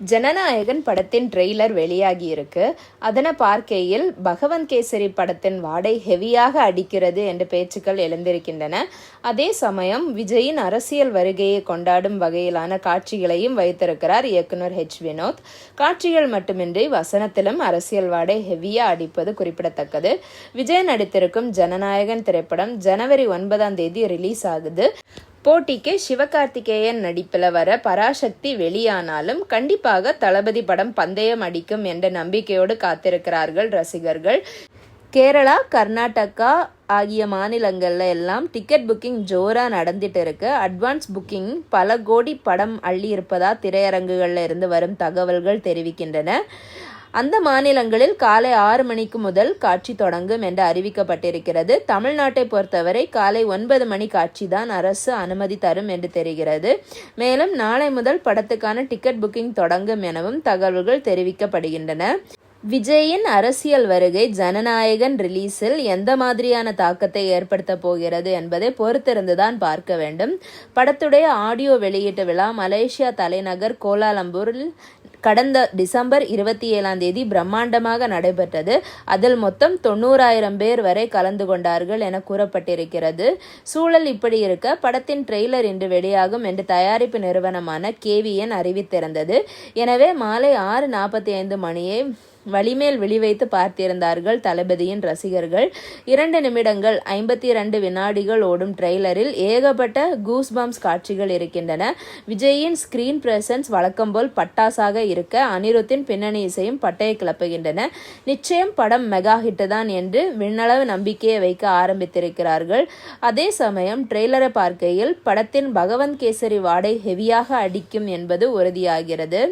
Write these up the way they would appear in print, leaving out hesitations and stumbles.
ஜனநாயகன் படத்தின் ட்ரெய்லர் வெளியாகி இருக்கு. அதனை பார்க்கையில் பகவந்த் கேசரி படத்தின் வாடை ஹெவியாக அடிக்கிறது என்ற பேச்சுக்கள் எழுந்திருக்கின்றன. அதே சமயம் விஜயின் அரசியல் வருகையை கொண்டாடும் வகையிலான காட்சிகளையும் வைத்திருக்கிறார் இயக்குனர் வினோத். காட்சிகள் மட்டுமின்றி வசனத்திலும் அரசியல் வாடை ஹெவியா அடிப்பது குறிப்பிடத்தக்கது. விஜய் நடித்திருக்கும் ஜனநாயகன் திரைப்படம் ஜனவரி 9 ரிலீஸ் ஆகுது. போட்டிக்கு சிவகார்த்திகேயன் நடிப்பில் வர பராசக்தி வெளியானாலும் கண்டிப்பாக தளபதி படம் பந்தயம் அடிக்கும் என்ற நம்பிக்கையோடு காத்திருக்கிறார்கள் ரசிகர்கள். கேரளா, கர்நாடகா ஆகிய மாநிலங்கள்ல எல்லாம் டிக்கெட் புக்கிங் ஜோரா நடந்துட்டு இருக்கு. அட்வான்ஸ் புக்கிங் பல கோடி படம் அள்ளி இருப்பதா திரையரங்குகள்ல இருந்து வரும் தகவல்கள் தெரிவிக்கின்றன. அந்த மாநிலங்களில் காலை 6 மணிக்கு முதல் காட்சி தொடங்கும் என்று அறிவிக்கப்பட்டிருக்கிறது. தமிழ்நாட்டை பொறுத்தவரை காலை 9 மணி காட்சி தான் அரசு அனுமதி தரும் என்று தெரிகிறது. மேலும் நாளை முதல் படத்துக்கான டிக்கெட் புக்கிங் தொடங்கும் எனவும் தகவல்கள் தெரிவிக்கப்படுகின்றன. விஜயின் அரசியல் வருகை ஜனநாயகன் ரிலீஸில் எந்த மாதிரியான தாக்கத்தை ஏற்படுத்த போகிறது என்பதை பொறுத்திருந்துதான் பார்க்க வேண்டும். படத்துடைய ஆடியோ வெளியீட்டு விழா மலேசியா தலைநகர் கோலாலம்பூரில் கடந்த டிசம்பர் 27 பிரம்மாண்டமாக நடைபெற்றது. அதில் மொத்தம் 90,000 பேர் வரை கலந்து கொண்டார்கள் என கூறப்பட்டிருக்கிறது. சூழல் இப்படி இருக்க படத்தின் ட்ரெய்லர் இன்று வெளியாகும் என்று தயாரிப்பு நிறுவனமான KVN அறிவித்திருந்தது. எனவே மாலை 6:45 மணியை வழிமேல் விழிவைத்து பார்த்திருந்தார்கள் தளபதியின் ரசிகர்கள். 2 நிமிடங்கள் 52 வினாடிகள் ஓடும் ட்ரெய்லரில் ஏகப்பட்ட கூஸ்பம்ஸ் காட்சிகள் இருக்கின்றன. விஜயின் ஸ்கிரீன் பிரசன்ஸ் வழக்கம்போல் பட்டாசாக இருக்க அனிருத்தின் பின்னணி இசையும் பட்டையை கிளப்புகின்றன. நிச்சயம் படம் மெகா ஹிட் தான் என்று விண்ணளவு நம்பிக்கையை வைக்க ஆரம்பித்திருக்கிறார்கள். அதே சமயம் ட்ரெய்லரை பார்க்கையில் படத்தின் பகவந்த் கேசரி வாடை ஹெவியாக அடிக்கும் என்பது உறுதியாகிறது.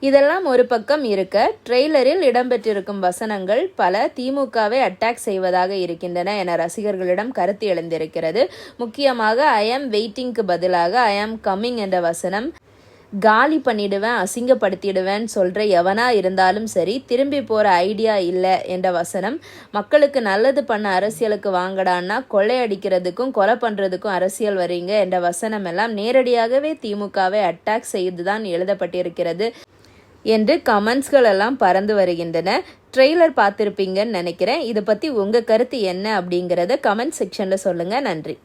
இதெல்லாம் ஒரு பக்கம் இருக்க, ட்ரெய்லரில் இடம்பெற்றிருக்கும் வசனங்கள் பல திமுகவை அட்டாக் செய்வதாக இருக்கின்றன என ரசிகர்களிடம் கருத்து எழுந்திருக்கிறது. முக்கியமாக ஐ ஆம் வெயிட்டிங்க்கு பதிலாக ஐ ஆம் கம்மிங் என்ற வசனம், காலி பண்ணிடுவேன், அசிங்கப்படுத்திடுவேன் சொல்ற எவனா இருந்தாலும் சரி, திரும்பி போற ஐடியா இல்லை என்ற வசனம், மக்களுக்கு நல்லது பண்ண அரசியலுக்கு வாங்கடான்னா கொள்ளையடிக்கிறதுக்கும் கொலை பண்றதுக்கும் அரசியல் வரீங்க என்ற வசனம் எல்லாம் நேரடியாகவே திமுகவை அட்டாக் செய்துதான் எழுதப்பட்டிருக்கிறது என்று கமெண்ட்ஸ்கள் எல்லாம் பறந்து வருகின்றன. ட்ரெய்லர் பார்த்துருப்பீங்கன்னு நினைக்கிறேன். இதை பற்றி உங்கள் கருத்து என்ன அப்படிங்கிறத கமெண்ட் செக்ஷனில் சொல்லுங்கள். நன்றி.